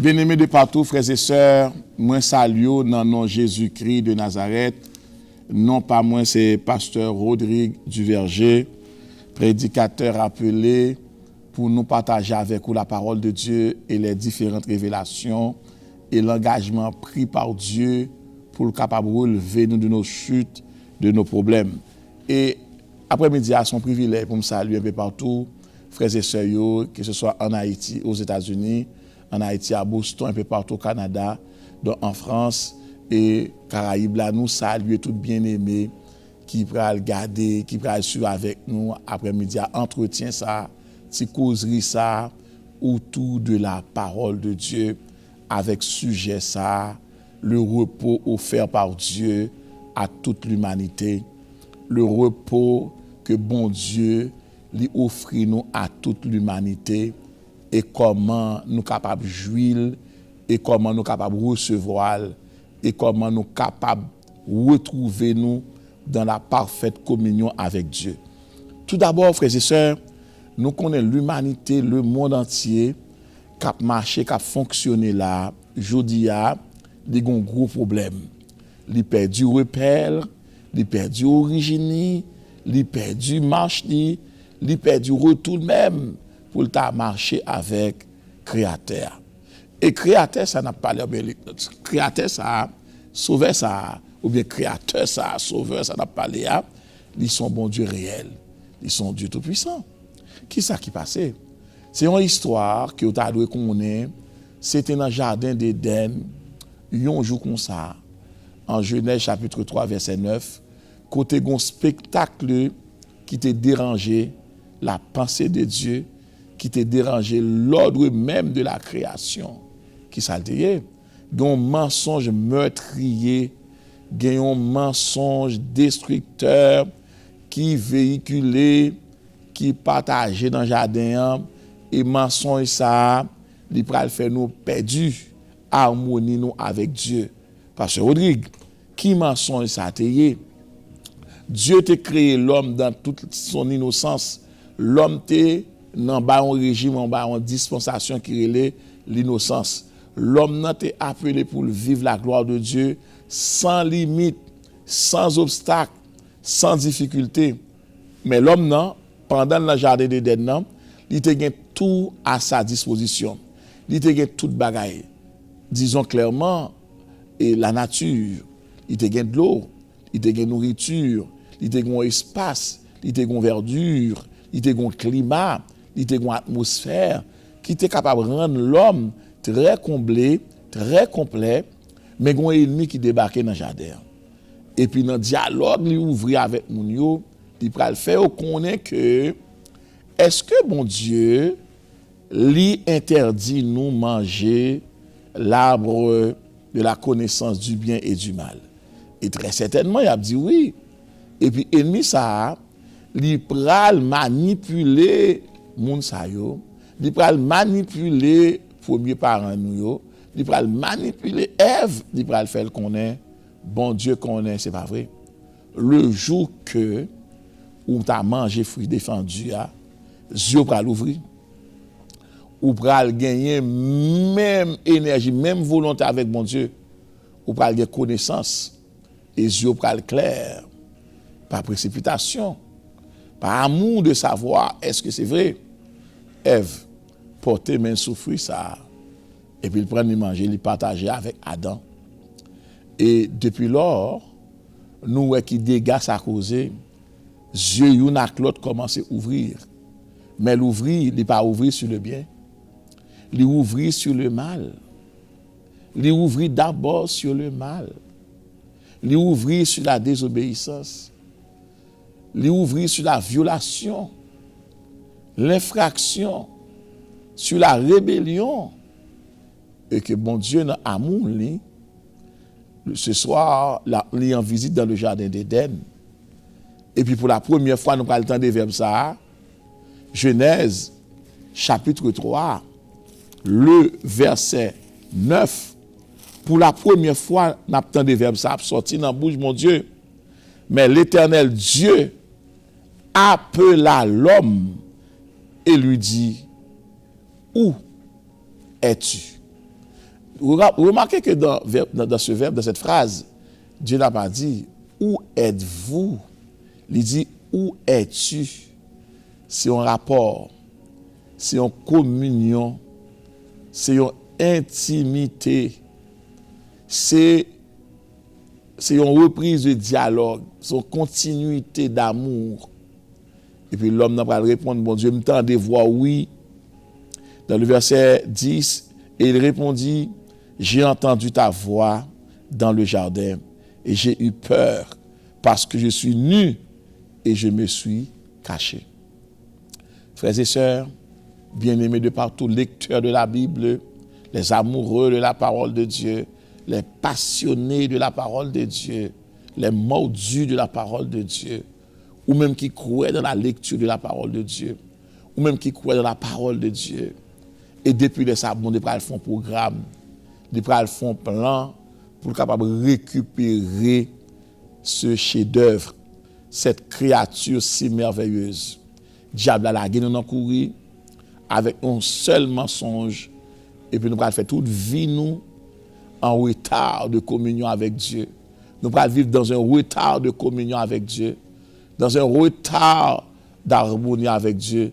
Bien-aimés de partout, frères et sœurs, moi salue dans le nom Jésus-Christ de Nazareth. Non pas moi, c'est pasteur Rodrigue Duverger, prédicateur appelé pour nous partager avec vous la parole de Dieu et les différentes révélations et l'engagement pris par Dieu pour le capable de relever nous de nos chutes, de nos problèmes. Et après-midi, à son privilège pour me saluer un peu partout, frères et sœurs, que ce soit en Haïti, aux États-Unis, en Haïti, à Boston, un peu partout au Canada, en France et Caraïbes, là, nous saluer tout bien-aimés qui pourra le garder, qui pourra suivre avec nous après-midi, entretien ça, petite causerie ça, autour de la parole de Dieu, avec sujet ça, le repos offert par Dieu à toute l'humanité, le repos que bon Dieu lui offre nous à toute l'humanité, et comment nous capables de jouir, et comment nous capables de recevoir, et comment nous capables de retrouver nous dans la parfaite communion avec Dieu. Tout d'abord, frères et sœurs, nous connaissons l'humanité, le monde entier, qui a marché, qui a fonctionné là, aujourd'hui, il y a des gros problèmes. Il perdu repère, il perdu origine, il perdu marche, il perdu retour même pour ta marcher avec Créateur. Et Créateur, ça n'a pas l'air bien. Créateur, ça, Sauveur, ça, ou bien Créateur, ça, Sauveur, ça n'a pas l'air. Ils sont bon Dieu réel. Ils sont Dieu tout-puissant. Qui ça qui passait? C'est une histoire que vous avez connaître. C'était dans le jardin d'Éden, un jour comme ça, en Genèse chapitre 3, verset 9, côté un spectacle qui t'a dérangé la pensée de Dieu, qui t'a dérangé l'ordre même de la création, qui s'altérait. Un mensonge meurtrier, un mensonge destructeur qui véhiculait, qui partageait dans le jardin, et mensonge ça, il va faire nous perdre harmonie nous avec Dieu. Parce que Rodrigue, qui mensonge ça t'est? Dieu t'a créé l'homme dans toute son innocence. L'homme t'est dans un régime, dans une dispensation qui relève l'innocence. L'homme n'a été appelé pour vivre la gloire de Dieu sans limite, sans obstacle, sans difficulté. Mais l'homme, non, pendant le jardin d'Éden, il a tout à sa disposition. Il a tout bagaille. Disons clairement, et la nature, il a de l'eau, il a de nourriture, il a un espace, il a une verdure, il a un climat, il a une atmosphère qui est capable de rendre l'homme très comblé, très complet, mais il y a un ennemi qui débarque dans le jardin. Et puis dans le dialogue, il ouvre avec Mounio, il va le faire connaître que est-ce que bon Dieu lui interdit nous manger l'arbre de la connaissance du bien et du mal? Et très certainement, il a dit oui. Et puis ennemi ça, il pral manipuler moun sa yo, il pral manipuler premier parent nous yo, il pral manipuler Ève, il pral faire connaître bon Dieu connaît, c'est pas vrai. Le jour que où tu as mangé fruit défendu, yeux pral ouvrir. Ou pral gagner même énergie, même volonté avec bon Dieu. Ou pral gagner connaissance. Et yeux pral clair. Par précipitation. Par amour de savoir, est-ce que c'est vrai? Ève, porter main sous fruit ça. Et puis il prend le manger, il partager avec Adam. Et depuis lors, nous qui dégâts ça causé, yeux yon ak l'autre commence à ouvrir. Mais l'ouvrir, il n'est pas ouvrir sur le bien. Il ouvrir sur le mal. Il ouvrir d'abord sur le mal. Il ouvrir sur la désobéissance. Il ouvrir sur la violation, l'infraction, sur la rébellion. Et que bon Dieu, dans l'amour, ce soir, il est en visite dans le jardin d'Éden. Et puis pour la première fois, nous parlons des verbes ça. Genèse, chapitre 3, le verset 9. Pour la première fois, nous avons des verbes ça sorti dans la bouche, mon Dieu. Mais l'Éternel Dieu appela l'homme et lui dit, où es-tu? Remarquez que dans ce verbe, dans cette phrase, Dieu n'a pas dit où êtes-vous? Il dit où es-tu? C'est un rapport, c'est une communion, c'est une intimité, c'est une reprise de dialogue, c'est une continuité d'amour. Et puis l'homme n'a pas répondre, bon Dieu, me tend de voir oui. Dans le verset 10, et il répondit, j'ai entendu ta voix dans le jardin et j'ai eu peur parce que je suis nu et je me suis caché. Frères et sœurs, bien-aimés de partout, lecteurs de la Bible, les amoureux de la parole de Dieu, les passionnés de la parole de Dieu, les mordus de la parole de Dieu, ou même qui croient dans la lecture de la parole de Dieu, ou même qui croient dans la parole de Dieu. Et depuis les sabots, ils font un programme, ils font un plan pour capable récupérer ce chef-d'œuvre, cette créature si merveilleuse. Diable a lagué nous dans courir avec un seul mensonge, et puis nous allons faire toute vie nous en retard de communion avec Dieu. Nous allons vivre dans un retard de communion avec Dieu, dans un retard d'harmonie avec Dieu,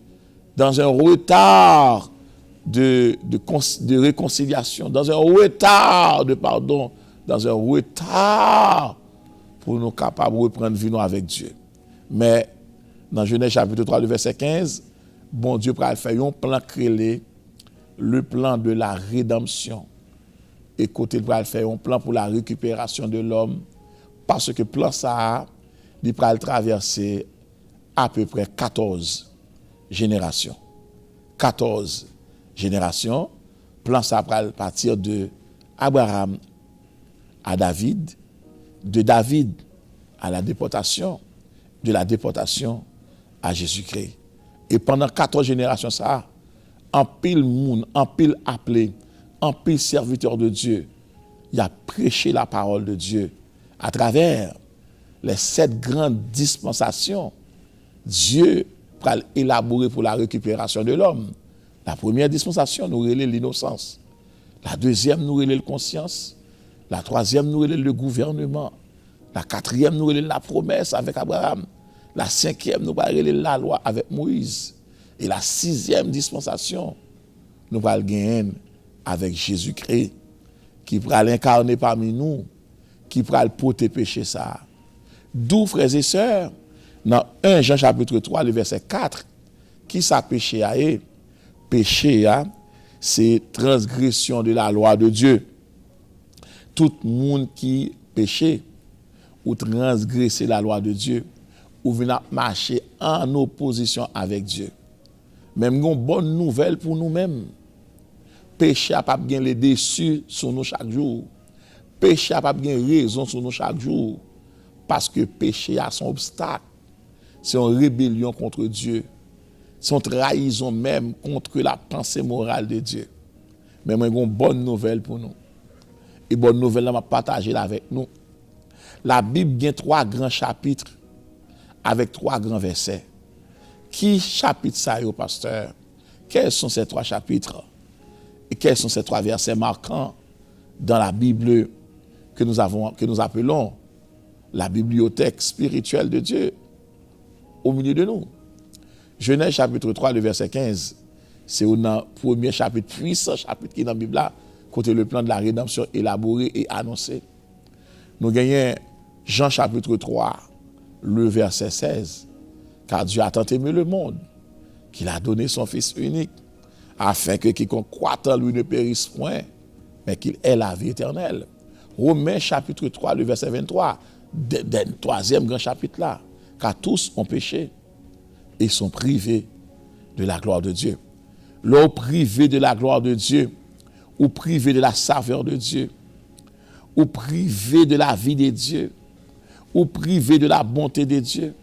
dans un retard de réconciliation, dans un retard de pardon, dans un retard pour nous capables de reprendre vie avec Dieu. Mais dans Genèse chapitre 3, le verset 15, bon Dieu va faire un plan créé, le plan de la rédemption. Et côté, il va faire un plan pour la récupération de l'homme, parce que plan ça, il va traverser à peu près 14 générations. 14 générations. Plan ça va partir de Abraham à David, de David à la déportation, de la déportation à Jésus-Christ. Et pendant 14 générations, ça, en pile monde, en pile appelé, en pile serviteur de Dieu, il a prêché la parole de Dieu à travers les 7 grandes dispensations. Dieu va élaborer pour la récupération de l'homme. La première dispensation, nous relève l'innocence. La deuxième, nous relève la conscience. La troisième, nous relève le gouvernement. La quatrième, nous relève la promesse avec Abraham. La cinquième, nous relève la loi avec Moïse. Et la sixième dispensation, nous allons gagner avec Jésus-Christ, qui pourra l'incarner parmi nous, qui pourra le porter péché ça. D'où, frères et sœurs, dans 1 Jean chapitre 3, le verset 4, qui ça péché à eux? Péché, c'est transgression de la loi de Dieu. Tout le monde qui péché ou transgresser la loi de Dieu, ou venir marcher en opposition avec Dieu. Même une bonne nouvelle pour nous-mêmes. Péché n'a pas bien les déçus sur nous chaque jour. Péché n'a pas bien raison sur nous chaque jour. Parce que péché a son obstacle. C'est une rébellion contre Dieu. C'est une trahison même contre la pensée morale de Dieu. Mais moi, j'ai une bonne nouvelle pour nous. Et bonne nouvelle, je vais partager avec nous. La Bible a 3 grands chapitres avec 3 grands versets. Qui chapitre ça, pasteur? Quels sont ces 3 chapitres? Et quels sont ces 3 versets marquants dans la Bible que nous appelons la bibliothèque spirituelle de Dieu au milieu de nous? Genèse chapitre 3, le verset 15, c'est un premier chapitre, puissant chapitre qui est dans la Bible là, côté le plan de la rédemption élaboré et annoncé. Nous gagnons Jean chapitre 3, le verset 16. Car Dieu a tant aimé le monde qu'il a donné son Fils unique, afin que quiconque croit en lui ne périsse point, mais qu'il ait la vie éternelle. Romains chapitre 3, le verset 23, le 3e grand chapitre là. Car tous ont péché et sont privés de la gloire de Dieu. L'homme privé de la gloire de Dieu, ou privé de la saveur de Dieu, ou privé de la vie de Dieu, ou privé de la bonté de Dieu,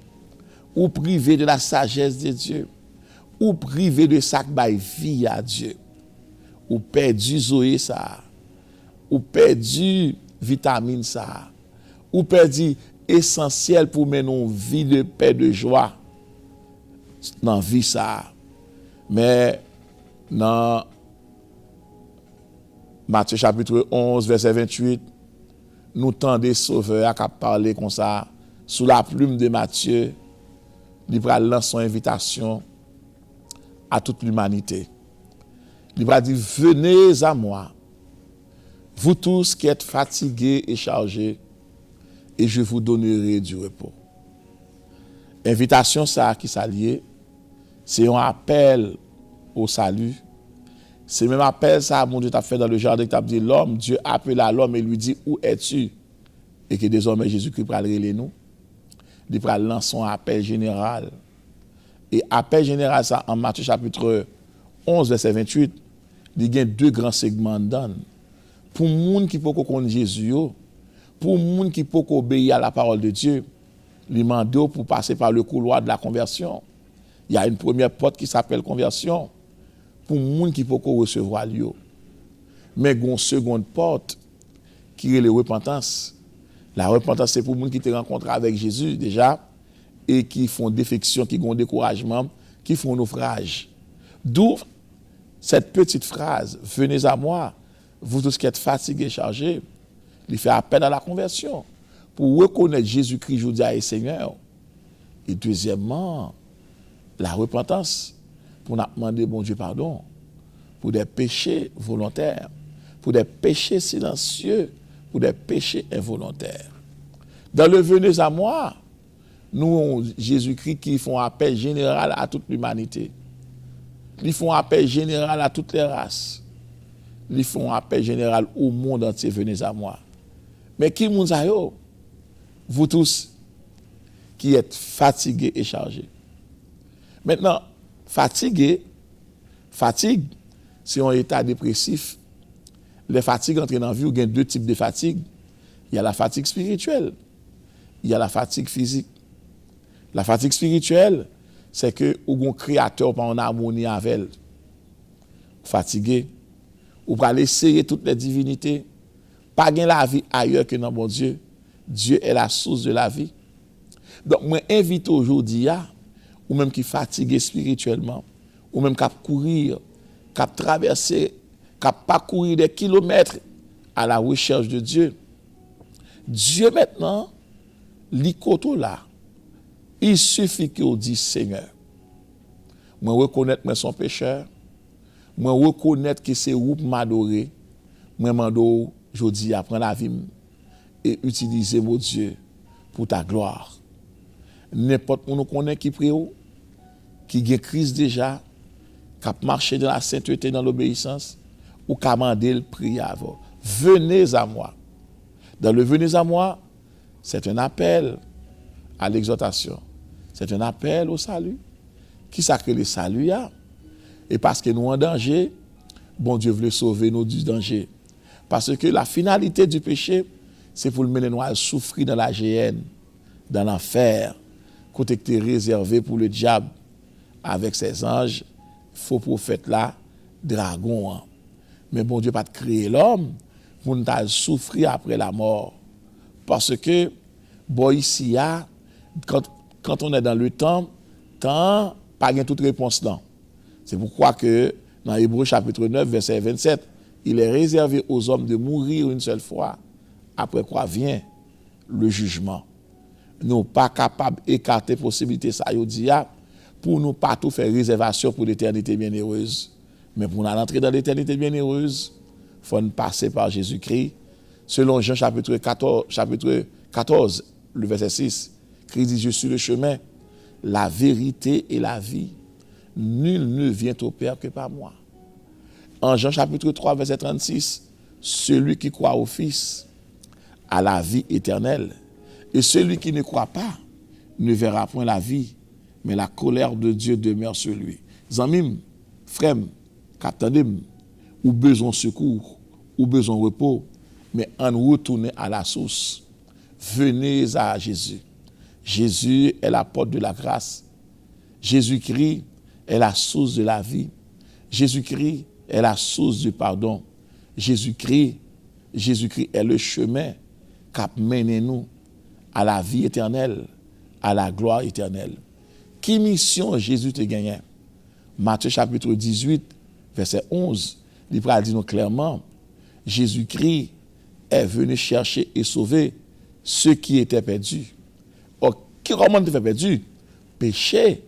ou privé de la sagesse de Dieu, ou privé de sa vie à Dieu, ou perdu zoé ça, ou perdu vitamine ça, ou perdu essentiel pour mener une vie de paix, de joie dans la vie ça. Mais dans Matthieu chapitre 11, verset 28, nous tendez sauveur qui a parlé comme ça, sous la plume de Matthieu, il va lancer son invitation à toute l'humanité. Il va dire, venez à moi, vous tous qui êtes fatigués et chargés, et je vous donnerai du repos. Invitation ça qui s'allie, c'est un appel au salut. C'est même appel ça, mon Dieu t'a fait dans le jardin, t'a dit l'homme, Dieu appelle à l'homme et lui dit, où es-tu? Et que désormais Jésus-Christ va le nous. Il va lancer un appel général. Et appel général ça, en Matthieu chapitre 11, verset 28, il y a deux grands segments dedans. Pour les gens qui peuvent connaître Jésus, pour les gens qui peuvent obéir à la parole de Dieu, il demande pour passer par le couloir de la conversion. Il y a une première porte qui s'appelle conversion. Pour les gens qui peuvent recevoir lui. Mais il y a une seconde porte qui est la repentance. La repentance, c'est pour les gens qui te rencontrent avec Jésus déjà et qui font défection, qui ont découragement, qui font naufrage. D'où cette petite phrase, venez à moi, vous tous qui êtes fatigués et chargés, il fait appel à la conversion pour reconnaître Jésus-Christ, je dis à Seigneur. Et deuxièmement, la repentance pour nous demander bon Dieu pardon pour des péchés volontaires, pour des péchés silencieux, pour des péchés involontaires. Dans le venez à moi, nous, Jésus-Christ, qui font appel général à toute l'humanité. Ils font appel général à toutes les races. Ils font appel général au monde entier, venez à moi. Mais qui nous a yo? Vous tous qui êtes fatigués et chargés. Maintenant, fatigue, c'est un état dépressif. Les fatigues entrent dans la vie, il y a deux types de fatigue. Il y a la fatigue spirituelle, il y a la fatigue physique. La fatigue spirituelle, c'est que vous un créateur pas en harmonie avec elle. Fatigué, ou pas essayer toutes les divinités, pas gain la vie ailleurs que dans mon Dieu. Dieu est la source de la vie. Donc moi invite aujourd'hui ou même qui fatigué spirituellement, ou même qui courir, qui traverser, qui parcourir des kilomètres à la recherche de Dieu. Dieu maintenant, l'ikoto là. Il suffit qu'on dise Seigneur, moi reconnaître que je suis pécheur, moi reconnaître que c'est où m'adorer, moi mando jodi à prendre la vie et utiliser mon Dieu pour ta gloire. N'importe où nous connaît qui prie qui a crise déjà, qui a marché dans la sainteté, dans l'obéissance, ou qui a demandé le prier avant. Venez à moi. Dans le venez à moi, c'est un appel à l'exhortation. C'est un appel au salut. Qui sacre le salut là? Et parce que nous en danger, bon Dieu veut sauver nous du danger. Parce que la finalité du péché, c'est pour le mener nous à souffrir dans la géhenne, dans l'enfer, côté qui est réservé pour le diable, avec ses anges, faux prophètes là, dragon. Hein. Mais bon Dieu pas créer l'homme pour nous souffrir après la mort. Parce que, bon ici, quand on est dans le temps, pas de toute réponse là. C'est pourquoi que dans Hébreux chapitre 9, verset 27, il est réservé aux hommes de mourir une seule fois, après quoi vient le jugement. Nous ne sommes pas capables d'écarter la possibilité ça pour nous pas tout faire réservation pour l'éternité bienheureuse. Mais pour nous entrer dans l'éternité bienheureuse, il faut passer par Jésus-Christ. Selon Jean chapitre 14, le verset 6, Christ dit, je suis le chemin, la vérité et la vie. Nul ne vient au Père que par moi. En Jean chapitre 3, verset 36, celui qui croit au Fils a la vie éternelle. Et celui qui ne croit pas ne verra point la vie, mais la colère de Dieu demeure sur lui. Zanmim, frères, capitanem, ou besoin de secours, ou besoin de repos, mais en retourner à la source. Venez à Jésus. Jésus est la porte de la grâce. Jésus-Christ est la source de la vie. Jésus-Christ est la source du pardon. Jésus-Christ est le chemin qui mène nous à la vie éternelle, à la gloire éternelle. Qui mission Jésus te gagné? Matthieu chapitre 18, verset 11, il va dire nous clairement, Jésus-Christ est venu chercher et sauver ceux qui étaient perdus. Or, comment te fait perdu? Péché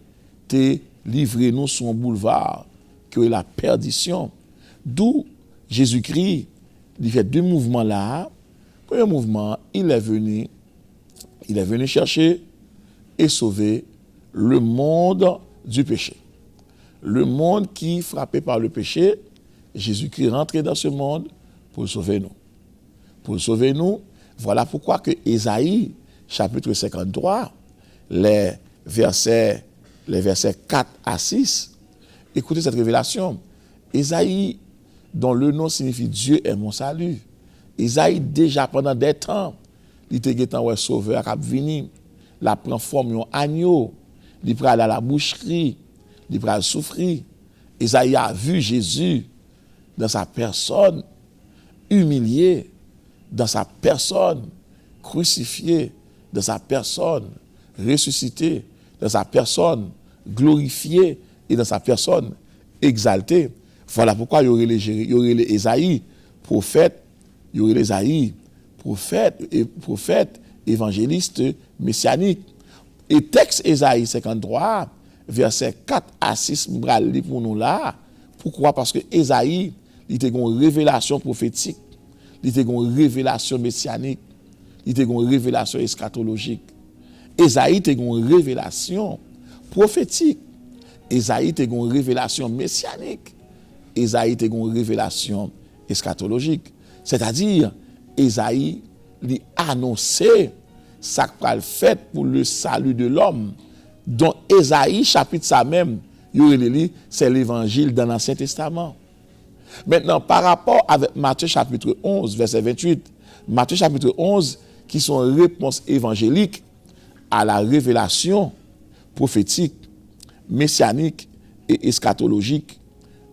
te livré nous sur un boulevard qui est la perdition. D'où Jésus-Christ, il fait deux mouvements là. Premier mouvement, il est venu chercher et sauver le monde du péché. Le monde qui est frappé par le péché, Jésus-Christ est rentré dans ce monde pour le sauver nous. Pour le sauver nous, voilà pourquoi que Ésaïe, chapitre 53, les versets 4 à 6, écoutez cette révélation. Ésaïe, dont le nom signifie Dieu est mon salut. Ésaïe, déjà pendant des temps, il était un sauveur qui a venu, la prend forme un agneau, il prend à la boucherie, il prend souffrir. Ésaïe a vu Jésus dans sa personne humilié, dans sa personne crucifié, dans sa personne ressuscité, dans sa personne glorifiée et dans sa personne exaltée. Voilà pourquoi il y aurait les Ésaïe, prophète, il y aurait les Ésaïe, prophète, évangéliste, messianique. Et texte Ésaïe 53, verset 4 à 6, pour nous là. Pourquoi? Parce que Ésaïe, il était une révélation prophétique, il était une révélation messianique, il était une révélation eschatologique. Ésaïe était une révélation prophétique. Ésaïe était une révélation messianique. Ésaïe était une révélation eschatologique. C'est-à-dire, Ésaïe lui annonçait ça qu'il a fait pour le salut de l'homme. Donc, Ésaïe, chapitre ça même, c'est l'évangile dans l'Ancien Testament. Maintenant, par rapport avec Matthieu chapitre 11, verset 28, Matthieu chapitre 11, qui sont réponses évangéliques à la révélation prophétique, messianique et eschatologique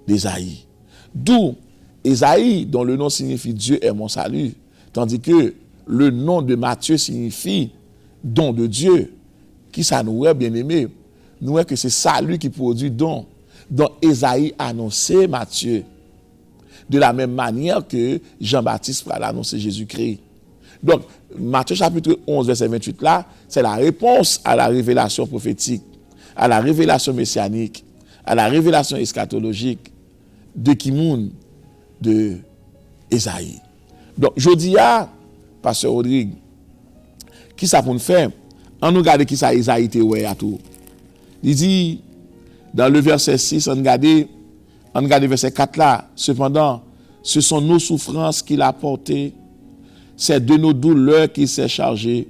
d'Ésaïe. D'où Ésaïe, dont le nom signifie Dieu est mon salut, tandis que le nom de Matthieu signifie don de Dieu. Qui ça nous est, bien aimé? Nous est que c'est salut qui produit don. Donc Ésaïe annonçait Matthieu. De la même manière que Jean-Baptiste va l'annoncer Jésus-Christ. Donc, Matthieu chapitre 11, verset 28 là, c'est la réponse à la révélation prophétique, à la révélation messianique, à la révélation eschatologique de Kimoun, de Ésaïe. Donc, je dis à Pasteur Rodrigue, qui ça pour nous faire? On nous regarde qui ça Ésaïe te ouais à tout. Il dit, dans le verset 6, on regarde le verset 4 là, cependant, ce sont nos souffrances qu'il a portées, c'est de nos douleurs qu'il s'est chargé,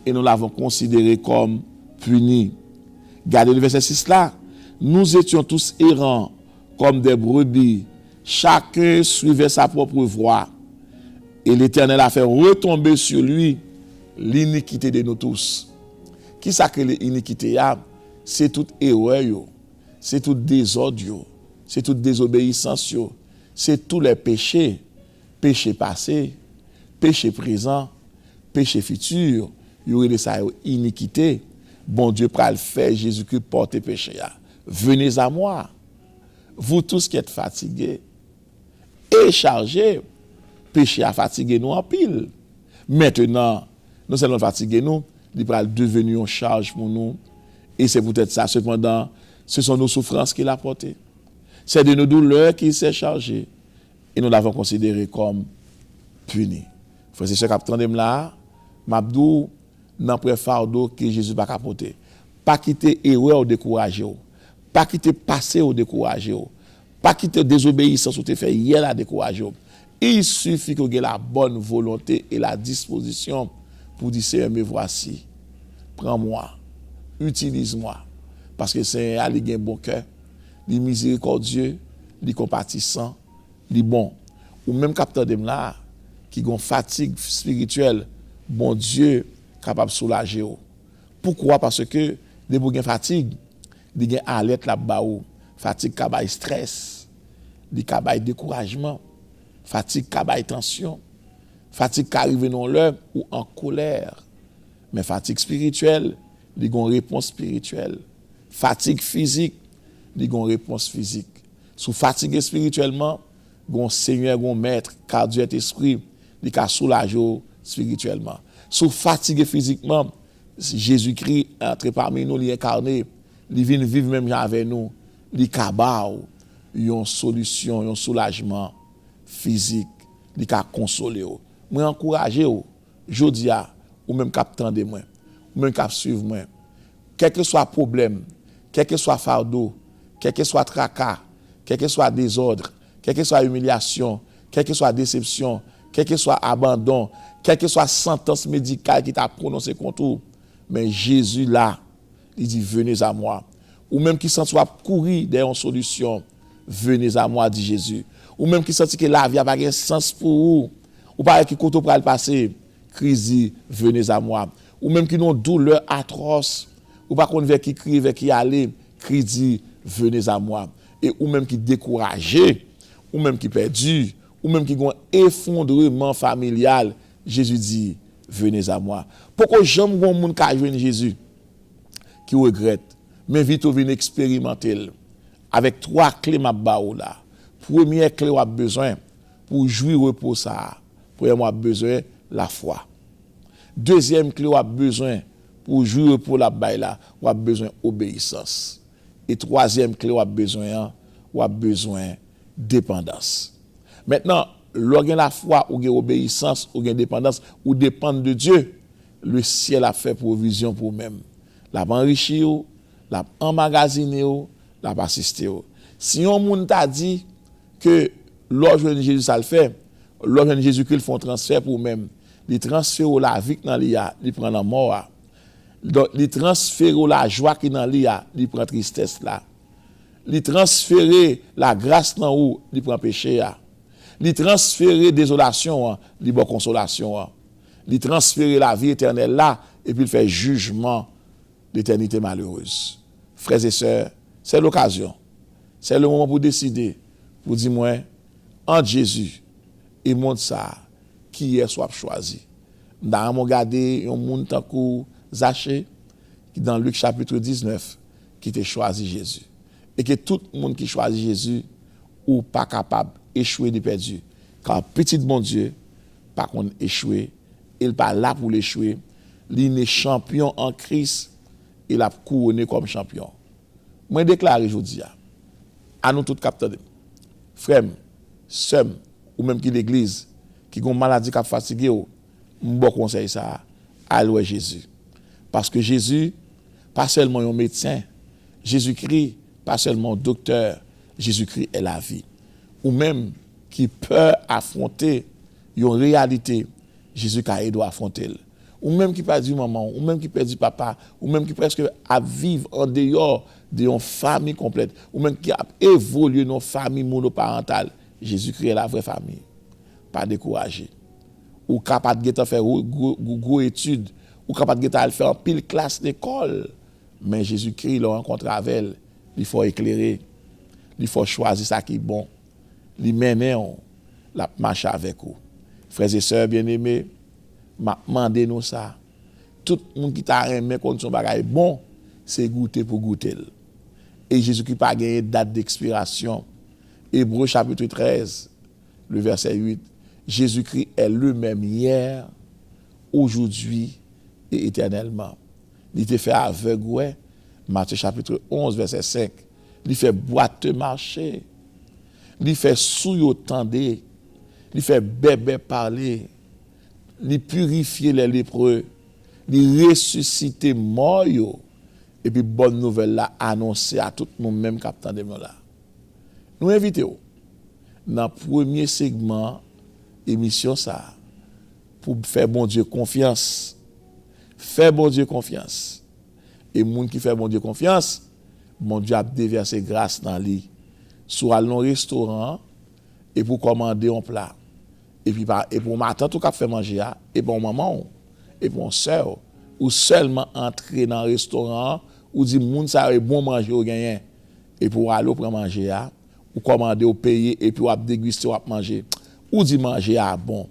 et nous l'avons considéré comme puni. Regardez le verset 6 là, nous étions tous errants comme des brebis, chacun suivait sa propre voie, et l'Éternel a fait retomber sur lui l'iniquité de nous tous. Qui ça que l'iniquité a? C'est toute erreur, c'est tout désordre, c'est toute désobéissance, c'est tous les péchés, péché passé, péché présent, péché futur, il y aurait ça iniquité. Bon Dieu pral faire Jésus-Christ porter péché. Venez à moi, vous tous qui êtes fatigués et chargés, péché a fatigué nous en pile. Maintenant, nous allons fatiguer nous, il va devenir une charge pour nous. Et c'est peut-être ça. Cependant, ce sont nos souffrances qu'il a portées. C'est de nos douleurs qu'il s'est chargé. Et nous l'avons considéré comme puni. Frère, c'est ce qu'attendez là, Mabdou, dans le fardeau que Jésus va capoter. Pas quitter erreur ou décourager. Pas quitter passé ou décourager. Pas quitter désobéissance ou te fait hier la décourager. Il suffit que vous ayez la bonne volonté et la disposition pour dire, Seigneur, me voici. Prends-moi. Utilise-moi. Parce que Seigneur a un bon cœur. Il est miséricordieux, il est compatissant, il est bon. Ou même capteur de là, qui a une fatigue spirituelle, bon Dieu capable de soulager. Pourquoi? Parce que des gens qui ont fatigue, ils ont alerte là-bas. Fatigue qui stress, qui ont découragement, fatigue qui ont tension, fatigue qui arrive dans l'heure ou en colère. Mais fatigue spirituelle, ils ont une réponse spirituelle. Fatigue physique, ils ont une réponse physique. Si vous fatiguez spirituellement, gon Seigneur, gon maître, car Dieu est esprit, il ka soulager spirituellement. Sou fatigué physiquement, Jésus-Christ entre parmi nous, il incarné, il vient vivre même avec nous, il ka ba une solution, un soulagement physique, il ka consoler. Moi encourager jodi a ou même cap tande moi, ou même cap suivre moi. Quel que soit problème, quel que soit fardeau, quel que soit tracas, quel que soit désordre, quelle que soit humiliation, quelle que soit déception, quel que soit abandon, quelle que soit sentence médicale qui t'a prononcé contre vous, mais Jésus là, il dit venez à moi. Ou même qui sent soit courir derrière une solution, venez à moi, dit Jésus. Ou même qui sent que la vie n'a pas de sens pour vous, ou pas qui côté pour le passer, crise, venez à moi. Ou même qui ont douleur atroce, ou pas qu'on veut qui crie, veut qui aller, crise, venez à moi. Et ou même qui découragé, ou même qui perdu, ou même qui ont un effondrement familial, Jésus dit, venez à moi. Pourquoi j'aime bon monde qui joindre Jésus, qui regrette, mais vite au venir expérimenter avec 3 clés ma bao là. Première clé on a besoin pour jouir repos ça. Premièrement on a besoin la foi. Deuxième clé on a besoin pour jouir repos la bail là, on a besoin obéissance. Et troisième clé on a besoin dépendance. Maintenant, lorsqu'on la foi ou obéissance ou dépendance ou dépendre de Dieu, le ciel a fait provision pour même. La enrichi ou, la emmagasiné ou, la assisté ou. Si on moun t'a dit que lorsque Jésus ça le fait, lorsque Jésus-Christ font transfert pour même, il transfère la vie dans l'ia, il prend la mort. Donc il transfère la joie qui dans l'ia, il prend tristesse là. Il transfère la grâce dans où, il prend péché là. Il transfère désolation, il prend consolation. Il transfère la vie éternelle là et puis il fait jugement d'éternité malheureuse. Frères et sœurs, c'est l'occasion. C'est le moment pour décider, pour dire moi, en Jésus, et monde ça, qui est soit choisi. Dans mon regardé, un monde tant que Zachée, qui dans Luc chapitre 19, qui t'a choisi Jésus. Et que tout le monde qui choisit Jésus, ou pas capable d'échouer de perdu. Car petit bon Dieu, pas qu'on échouer, il pas là pour l'échouer. Il est champion en Christ, il a couronné comme champion. Moi déclare aujourd'hui à nous tous capteurs, frères, sœurs, ou même qui l'église, qui ont une maladie qui a fatigué, bon conseil ça, allez Jésus. Parce que Jésus, pas seulement un médecin, Jésus-Christ, pas seulement un docteur, Jésus-Christ est la vie. Ou même qui peut affronter une réalité, Jésus-Christ aide à affronter. Ou même qui perdu maman, ou même qui perdu papa, ou même qui presque à vivre en dehors d'une famille complète, ou même qui a évolué dans une famille monoparentale, Jésus-Christ est la vraie famille. Pas découragé. Ou capable de faire gros études, ou capable de faire en pile classe d'école, mais Jésus-Christ l'a rencontré avec elle, il faut éclairer, il faut choisir ça qui est bon, il mener la marche avec vous. Frères et sœurs bien-aimés, m'a demandé nous ça. Tout le monde qui t'a aimé contre son bagage bon, c'est goûter pour goûter. Et Jésus-Christ pas gagné date d'expiration. Hébreux chapitre 13, le verset 8. Jésus-Christ est le même hier, aujourd'hui et éternellement. Il était fait aveugle, Matthieu chapitre 11, verset 5. Il fait boiteux marcher. Il fait souillot tendre. Il fait bébé parler. Il purifier les lépreux. Il ressusciter mort. Et puis bonne nouvelle là annoncer à tout le monde même qui attend de nous là. Nous invitons dans le premier segment émission ça pour faire bon Dieu confiance. Faire bon Dieu confiance. Et moun qui fait bon Dieu confiance, mon Dieu a déversé grâce dans lui. Soit aller dans un restaurant et pour commander un plat. Et puis et pour matin tout cas faire manger et pour maman et pour sœur ou seulement entrer dans un restaurant ou dire moun ça est bon manger ou gagner et pour aller prendre manger ou commander ou payer et puis ou déguster ou manger ou dit manger bon.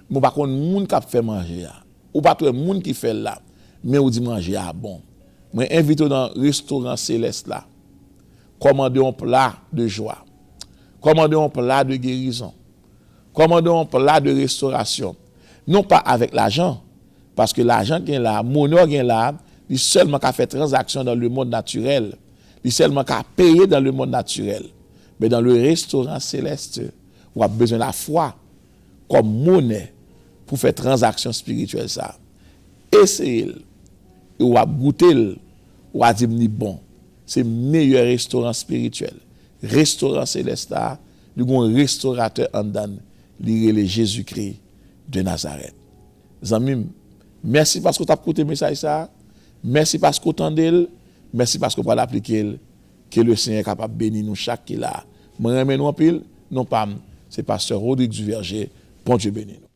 Bon par contre moun qui fait manger ou pas tout moun qui fait là mais ou dit manger bon. Moi invite dans restaurant céleste là. Commander un plat de joie. Commandez un plat de guérison. Commandez un plat de restauration. Non pas avec l'argent, parce que l'argent qui est là, monnaie qui est là, il seulement qu'à faire transaction dans le monde naturel. Il seulement qu'à payer dans le monde naturel. Mais dans le restaurant céleste, on a besoin de la foi comme monnaie pour faire transaction spirituelle ça. Essayez, ou à goûter, ou à dire bon, c'est le meilleur restaurant spirituel. Restaurant céleste, nous avons un restaurateur en dan, le Jésus-Christ de Nazareth. Zanmim, merci parce que tu as écouté le message ça. Merci parce que tu entendez. Merci parce que vous l'appliquer. Que le Seigneur est capable de bénir nous chaque qui là. Moi, je nous en pile, non pas, c'est pasteur Rodrigue du Verger. Bon Dieu bénisse nous.